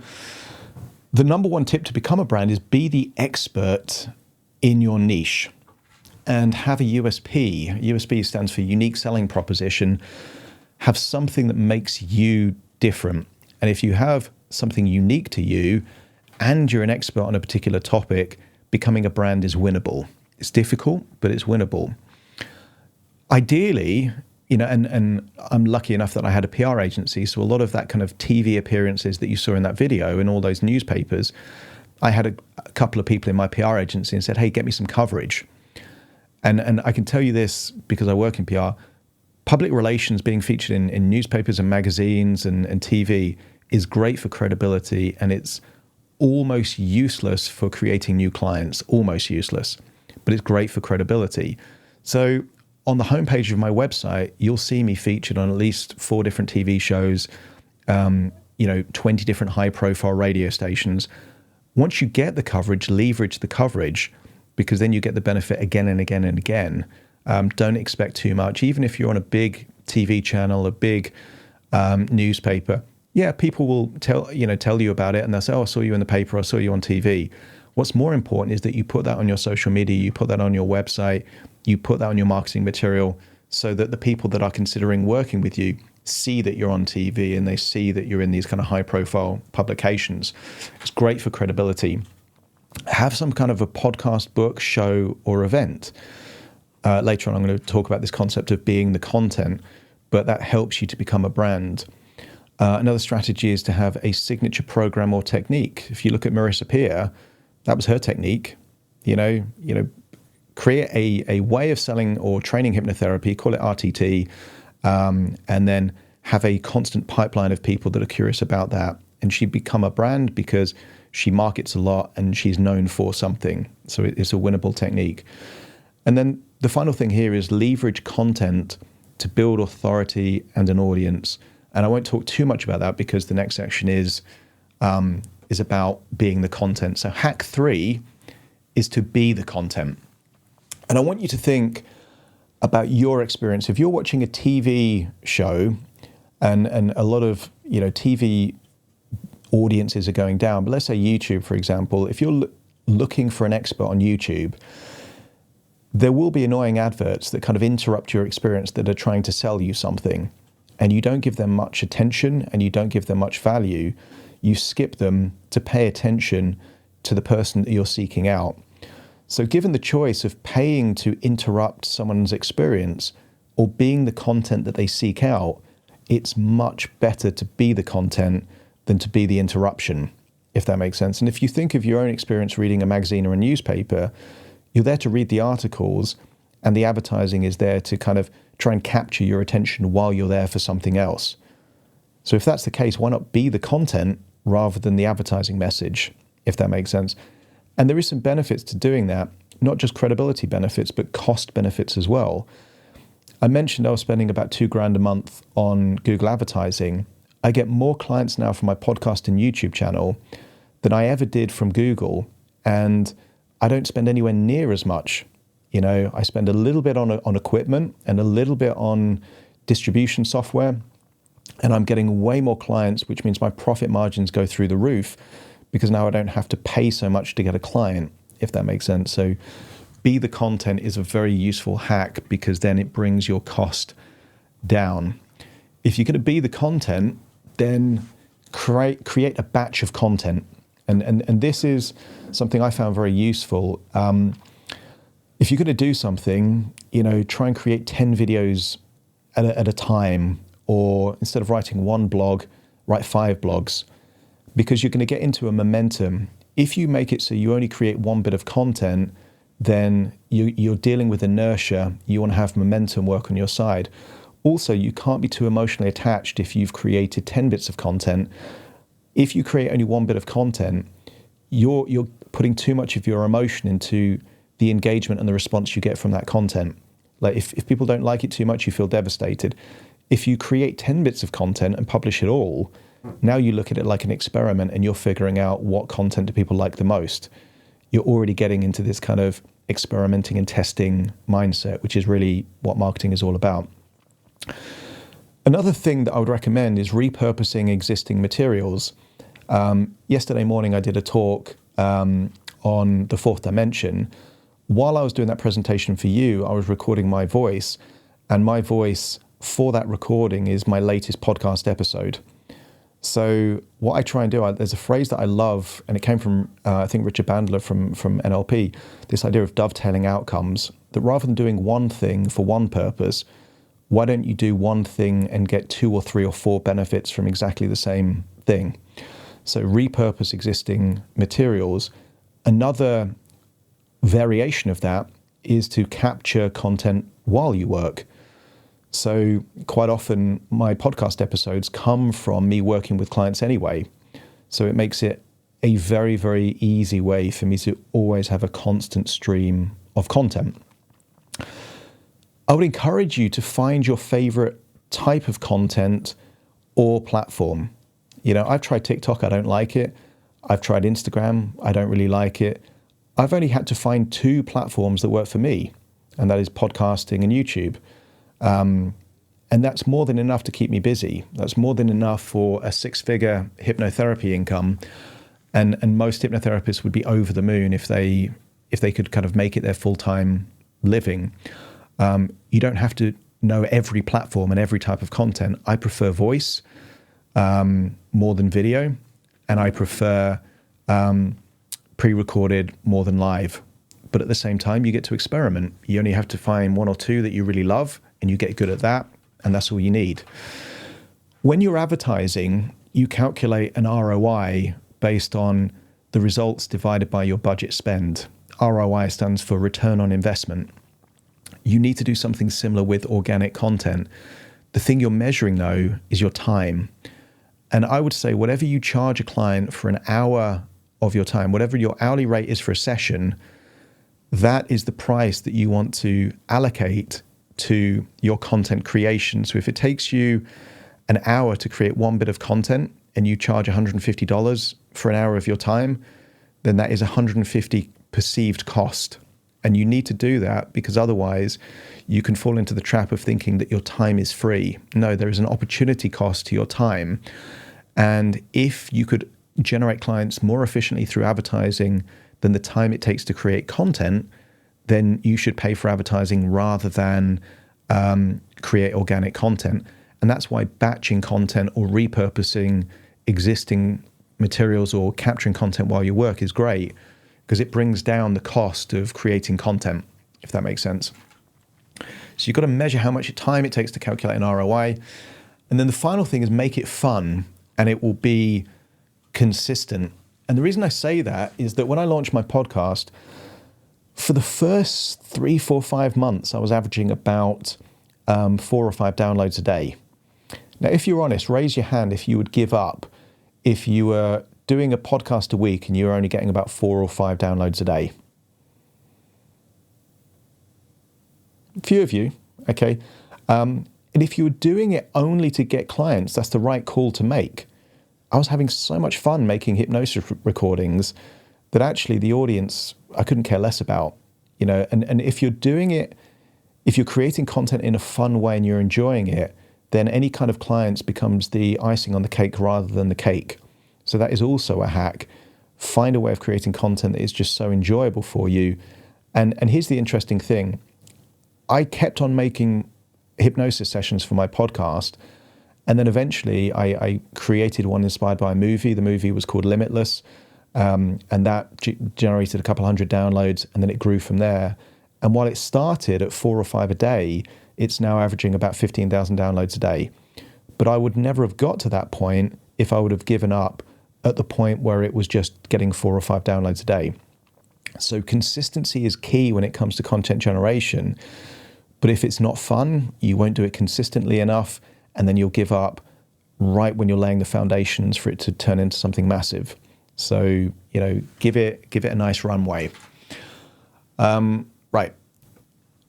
the number one tip to become a brand is be the expert in your niche and have a USP. USP stands for unique selling proposition. Have something that makes you different. And if you have something unique to you and you're an expert on a particular topic, becoming a brand is winnable. It's difficult, but it's winnable. Ideally, and I'm lucky enough that I had a PR agency, so a lot of that kind of TV appearances that you saw in that video and all those newspapers, I had a couple of people in my PR agency and said, hey, get me some coverage. And I can tell you this because I work in PR, public relations being featured in newspapers and magazines and TV is great for credibility, and it's almost useless for creating new clients, almost useless, but it's great for credibility. So on the homepage of my website, you'll see me featured on at least 4 different TV shows, 20 different high-profile radio stations. Once you get the coverage, leverage the coverage, because then you get the benefit again and again and again. Don't expect too much. Even if you're on a big TV channel, a big newspaper, yeah, people will tell you about it, and they'll say, oh, I saw you in the paper, I saw you on TV. What's more important is that you put that on your social media, you put that on your website, you put that on your marketing material, so that the people that are considering working with you see that you're on TV and they see that you're in these kind of high profile publications. It's great for credibility. Have some kind of a podcast, book, show, or event. Later on, I'm going to talk about this concept of being the content, but that helps you to become a brand. Another strategy is to have a signature program or technique. If you look at Marissa Peer, that was her technique. Create a way of selling or training hypnotherapy, call it RTT, and then have a constant pipeline of people that are curious about that. And she'd become a brand because she markets a lot and she's known for something. So it's a winnable technique. And then the final thing here is leverage content to build authority and an audience. And I won't talk too much about that because the next section is about being the content. So hack 3 is to be the content. And I want you to think about your experience. If you're watching a TV show and a lot of TV audiences are going down, but let's say YouTube, for example, if you're looking for an expert on YouTube, there will be annoying adverts that kind of interrupt your experience that are trying to sell you something, and you don't give them much attention and you don't give them much value. You skip them to pay attention to the person that you're seeking out. So given the choice of paying to interrupt someone's experience or being the content that they seek out, it's much better to be the content than to be the interruption, if that makes sense. And if you think of your own experience reading a magazine or a newspaper, you're there to read the articles, and the advertising is there to kind of try and capture your attention while you're there for something else. So if that's the case, why not be the content rather than the advertising message, if that makes sense? And there is some benefits to doing that, not just credibility benefits, but cost benefits as well. I mentioned I was spending about $2,000 a month on Google advertising. I get more clients now from my podcast and YouTube channel than I ever did from Google, and I don't spend anywhere near as much. I spend a little bit on equipment and a little bit on distribution software, and I'm getting way more clients, which means my profit margins go through the roof because now I don't have to pay so much to get a client, if that makes sense. So be the content is a very useful hack because then it brings your cost down. If you're going to be the content, then create a batch of content. And this is something I found very useful. If you're going to do something, try and create 10 videos at a time, or instead of writing one blog, write 5 blogs, because you're going to get into a momentum. If you make it so you only create one bit of content, then you're dealing with inertia. You want to have momentum work on your side. Also, you can't be too emotionally attached if you've created 10 bits of content. If you create only one bit of content, you're putting too much of your emotion into the engagement and the response you get from that content. Like if people don't like it too much, you feel devastated. If you create 10 bits of content and publish it all, now you look at it like an experiment and you're figuring out what content do people like the most. You're already getting into this kind of experimenting and testing mindset, which is really what marketing is all about. Another thing that I would recommend is repurposing existing materials. Yesterday morning, I did a talk on the 4th dimension. While I was doing that presentation for you, I was recording my voice, and my voice for that recording is my latest podcast episode. So what I try and do, there's a phrase that I love, and it came from, I think, Richard Bandler from NLP, this idea of dovetailing outcomes, that rather than doing one thing for one purpose, why don't you do one thing and get 2 or 3 or 4 benefits from exactly the same thing? So repurpose existing materials. Another variation of that is to capture content while you work. So quite often my podcast episodes come from me working with clients anyway. So it makes it a very, very easy way for me to always have a constant stream of content. I would encourage you to find your favorite type of content or platform. I've tried TikTok, I don't like it. I've tried Instagram, I don't really like it. I've only had to find 2 platforms that work for me, and that is podcasting and YouTube. And that's more than enough to keep me busy. That's more than enough for a 6-figure hypnotherapy income. And most hypnotherapists would be over the moon if they could kind of make it their full-time living. You don't have to know every platform and every type of content. I prefer voice more than video, and I prefer pre-recorded more than live. But at the same time, you get to experiment. You only have to find one or two that you really love, and you get good at that, and that's all you need. When you're advertising, you calculate an ROI based on the results divided by your budget spend. ROI stands for return on investment. You need to do something similar with organic content. The thing you're measuring, though, is your time. And I would say whatever you charge a client for an hour of your time, whatever your hourly rate is for a session, that is the price that you want to allocate to your content creation. So if it takes you an hour to create one bit of content and you charge $150 for an hour of your time, then that is $150 perceived cost. And you need to do that because otherwise you can fall into the trap of thinking that your time is free. No, there is an opportunity cost to your time. And if you could generate clients more efficiently through advertising than the time it takes to create content, then you should pay for advertising rather than create organic content. And that's why batching content or repurposing existing materials or capturing content while you work is great, because it brings down the cost of creating content, if that makes sense. So you've got to measure how much time it takes to calculate an ROI. And then the final thing is make it fun, and it will be consistent. And the reason I say that is that when I launched my podcast, for the first 3, 4, 5 months, I was averaging about 4 or 5 downloads a day. Now, if you're honest, raise your hand if you would give up if you were doing a podcast a week and you were only getting about 4 or 5 downloads a day. A few of you, okay. And if you were doing it only to get clients, that's the right call to make. I was having so much fun making hypnosis recordings that actually the audience, I couldn't care less about, and if you're doing it, if you're creating content in a fun way and you're enjoying it, then any kind of clients becomes the icing on the cake rather than the cake. So that is also a hack. Find a way of creating content that is just so enjoyable for you. And here's the interesting thing. I kept on making hypnosis sessions for my podcast, and then eventually I created one inspired by a movie. The movie was called Limitless, and that generated a couple hundred downloads, and then it grew from there. And while it started at 4 or 5 a day, it's now averaging about 15,000 downloads a day. But I would never have got to that point if I would have given up at the point where it was just getting 4 or 5 downloads a day. So consistency is key when it comes to content generation. But if it's not fun, you won't do it consistently enough, and then you'll give up right when you're laying the foundations for it to turn into something massive. So, give it a nice runway. Right.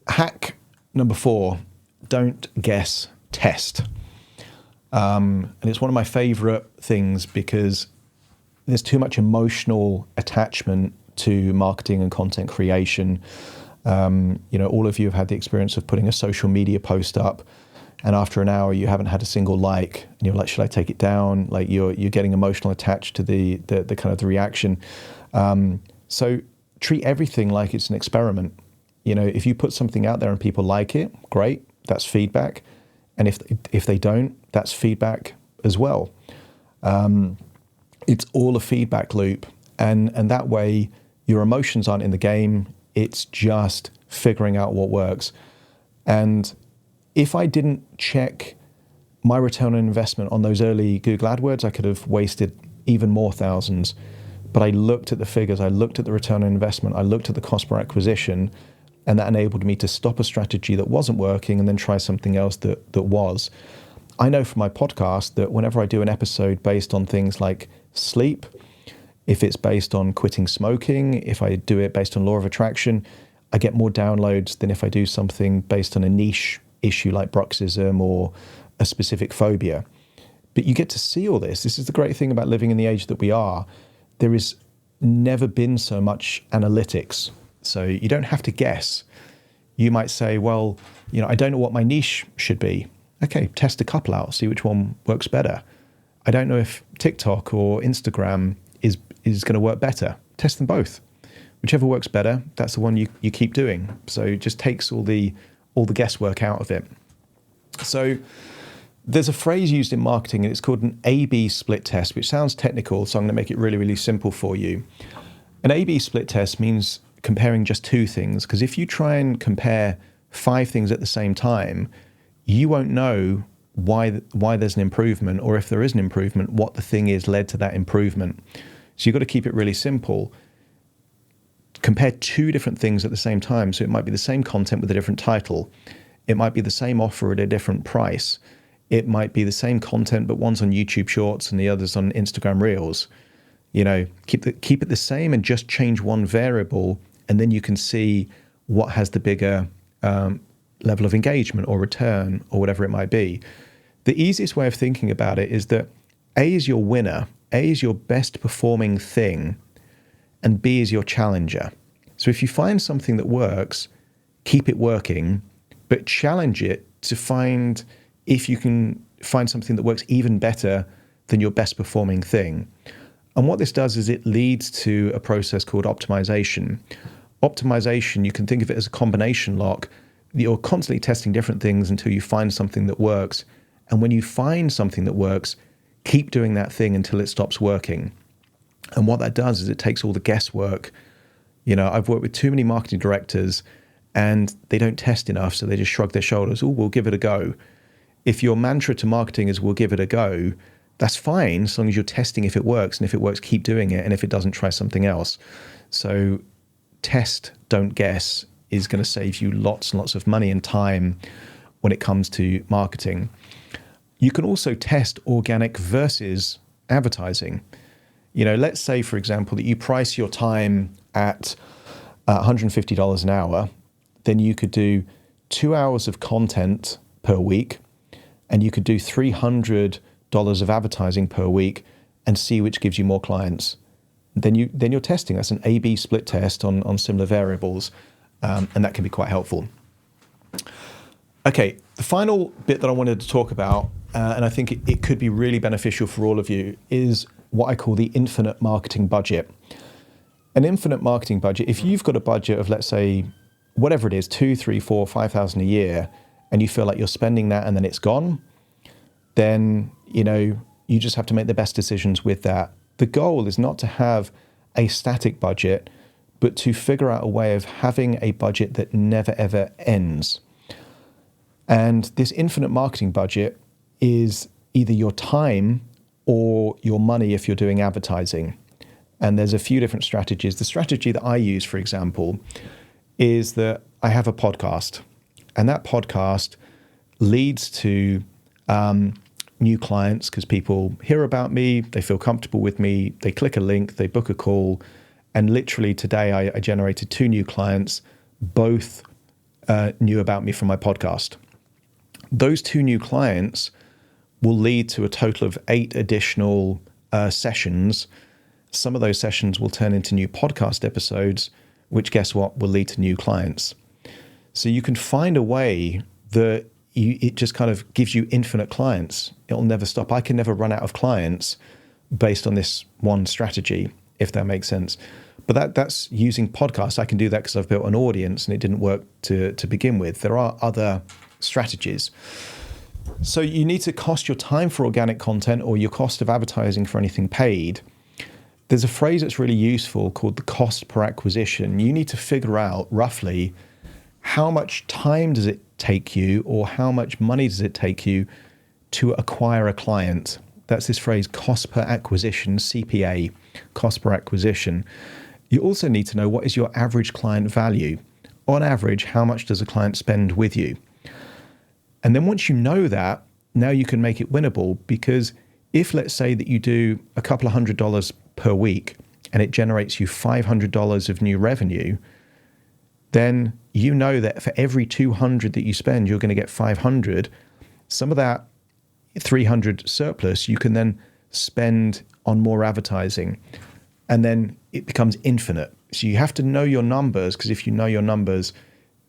Hack number 4, don't guess, test. And it's one of my favorite things because there's too much emotional attachment to marketing and content creation. All of you have had the experience of putting a social media post up, and after an hour you haven't had a single like, and you're like, should I take it down? Like you're getting emotional attached to the kind of the reaction. So treat everything like it's an experiment. If you put something out there and people like it, great, that's feedback. And if they don't, that's feedback as well. It's all a feedback loop, and that way your emotions aren't in the game. It's just figuring out what works. And if I didn't check my return on investment on those early Google AdWords, I could have wasted even more thousands. But I looked at the figures, I looked at the return on investment, I looked at the cost per acquisition, and that enabled me to stop a strategy that wasn't working and then try something else that was. I know from my podcast that whenever I do an episode based on things like sleep, if it's based on quitting smoking, if I do it based on law of attraction, I get more downloads than if I do something based on a niche issue like bruxism or a specific phobia. But you get to see all this. This is the great thing about living in the age that we are. There has never been so much analytics. So you don't have to guess. You might say, well, I don't know what my niche should be. Okay, test a couple out, see which one works better. I don't know if TikTok or Instagram is is going to work better. Test them both. Whichever works better, that's the one you keep doing. So it just takes all the guesswork out of it. So there's a phrase used in marketing, and it's called an A/B split test, which sounds technical, so I'm going to make it really, really simple for you. An A/B split test means comparing just two things, because if you try and compare 5 things at the same time, you won't know why there's an improvement, or if there is an improvement, what the thing is led to that improvement. So you've got to keep it really simple. Compare 2 different things at the same time. So it might be the same content with a different title. It might be the same offer at a different price. It might be the same content, but one's on YouTube Shorts and the other's on Instagram Reels. Keep it the same and just change one variable, and then you can see what has the bigger level of engagement or return or whatever it might be. The easiest way of thinking about it is that A is your winner, A is your best performing thing, and B is your challenger. So if you find something that works, keep it working, but challenge it to find if you can find something that works even better than your best performing thing. And what this does is it leads to a process called optimization. Optimization, you can think of it as a combination lock. You're constantly testing different things until you find something that works. And when you find something that works, keep doing that thing until it stops working. And what that does is it takes all the guesswork. I've worked with too many marketing directors and they don't test enough, so they just shrug their shoulders. Oh, we'll give it a go. If your mantra to marketing is we'll give it a go, that's fine as long as you're testing if it works. And if it works, keep doing it. And if it doesn't, try something else. So test, don't guess is going to save you lots and lots of money and time when it comes to marketing. You can also test organic versus advertising. Let's say, for example, that you price your time at $150 an hour. Then you could do 2 hours of content per week, and you could do $300 of advertising per week and see which gives you more clients. Then you're testing. That's an A/B split test on similar variables, and that can be quite helpful. Okay, the final bit that I wanted to talk about, and I think it could be really beneficial for all of you, is what I call the infinite marketing budget. An infinite marketing budget, if you've got a budget of, let's say, whatever it is, 2, 3, 4, 5,000 a year, and you feel like you're spending that and then it's gone, then, you just have to make the best decisions with that. The goal is not to have a static budget, but to figure out a way of having a budget that never, ever ends. And this infinite marketing budget is either your time or your money if you're doing advertising. And there's a few different strategies. The strategy that I use, for example, is that I have a podcast, and that podcast leads to new clients because people hear about me, they feel comfortable with me, they click a link, they book a call, and literally today I generated 2 new clients, both knew about me from my podcast. Those 2 new clients will lead to a total of 8 additional sessions. Some of those sessions will turn into new podcast episodes, which, guess what, will lead to new clients. So you can find a way that it just kind of gives you infinite clients. It'll never stop. I can never run out of clients based on this one strategy, if that makes sense. But that's using podcasts. I can do that because I've built an audience and it didn't work to begin with. There are other strategies. So you need to cost your time for organic content or your cost of advertising for anything paid. There's a phrase that's really useful called the cost per acquisition. You need to figure out roughly how much time does it take you or how much money does it take you to acquire a client. That's this phrase, cost per acquisition, CPA, cost per acquisition. You also need to know what is your average client value. On average, how much does a client spend with you? And then once you know that, now you can make it winnable, because if, let's say, that you do a couple of $100 per week and it generates you $500 of new revenue, then you know that for every 200 that you spend, you're going to get 500. Some of that 300 surplus you can then spend on more advertising, and then it becomes infinite. So you have to know your numbers, because if you know your numbers,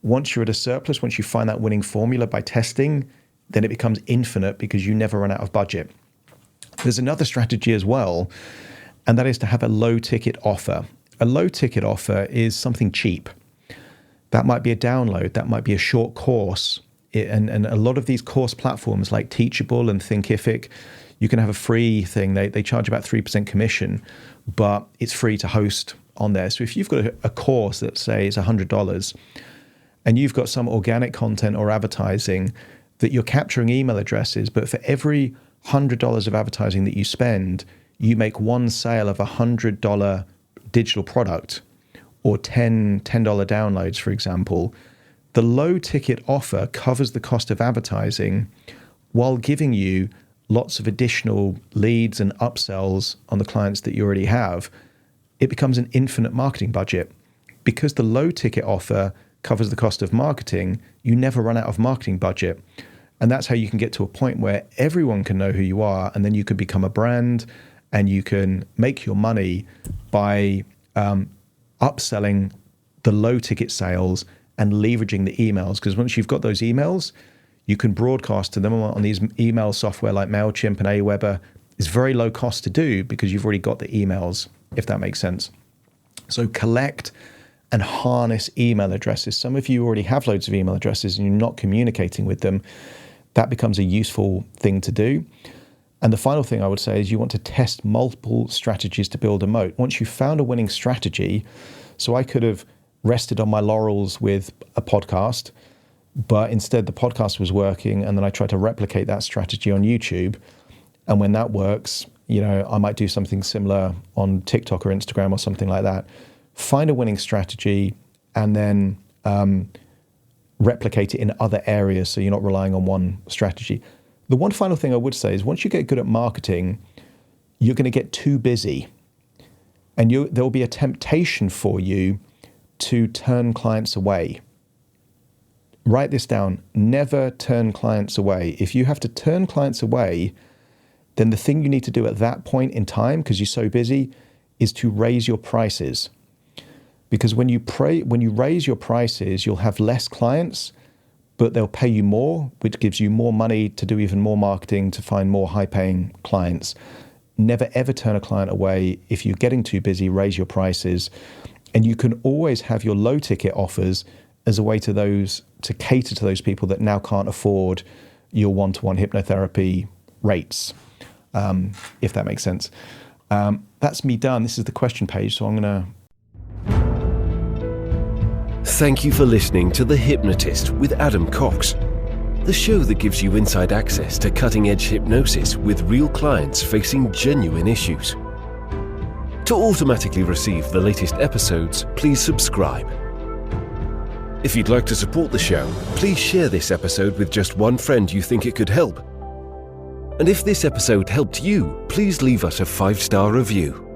once you're at a surplus, once you find that winning formula by testing, then it becomes infinite because you never run out of budget. There's another strategy as well, and that is to have a low ticket offer. A low ticket offer is something cheap. That might be a download, that might be a short course. And a lot of these course platforms like Teachable and Thinkific, you can have a free thing. They charge about 3% commission, but it's free to host on there. So if you've got a course that say is $100 and you've got some organic content or advertising that you're capturing email addresses, but for every $100 of advertising that you spend, you make one sale of $100 digital product or $10 downloads, for example, the low ticket offer covers the cost of advertising while giving you lots of additional leads and upsells on the clients that you already have. It becomes an infinite marketing budget. Because the low ticket offer covers the cost of marketing, you never run out of marketing budget. And that's how you can get to a point where everyone can know who you are, and then you can become a brand and you can make your money by upselling the low ticket sales and leveraging the emails. Because once you've got those emails, you can broadcast to them on these email software like MailChimp and Aweber. It's very low cost to do because you've already got the emails, if that makes sense. So collect and harness email addresses. Some of you already have loads of email addresses and you're not communicating with them. That becomes a useful thing to do. And the final thing I would say is you want to test multiple strategies to build a moat. Once you've found a winning strategy, so I could have rested on my laurels with a podcast, but instead the podcast was working, and then I tried to replicate that strategy on YouTube. And when that works, I might do something similar on TikTok or Instagram or something like that. Find a winning strategy and then replicate it in other areas so you're not relying on one strategy. The one final thing I would say is once you get good at marketing, you're going to get too busy, and there will be a temptation for you to turn clients away. Write this down. Never turn clients away. If you have to turn clients away, then the thing you need to do at that point in time, because you're so busy, is to raise your prices. Because when you raise your prices, you'll have less clients, but they'll pay you more, which gives you more money to do even more marketing to find more high-paying clients. Never, ever turn a client away. If you're getting too busy, raise your prices. And you can always have your low-ticket offers as a way to cater to those people that now can't afford your one-to-one hypnotherapy rates, if that makes sense. That's me done. This is the question page, so I'm going to... Thank you for listening to The Hypnotist with Adam Cox, the show that gives you inside access to cutting-edge hypnosis with real clients facing genuine issues. To automatically receive the latest episodes, please subscribe. If you'd like to support the show, please share this episode with just one friend you think it could help. And if this episode helped you, please leave us a 5-star review.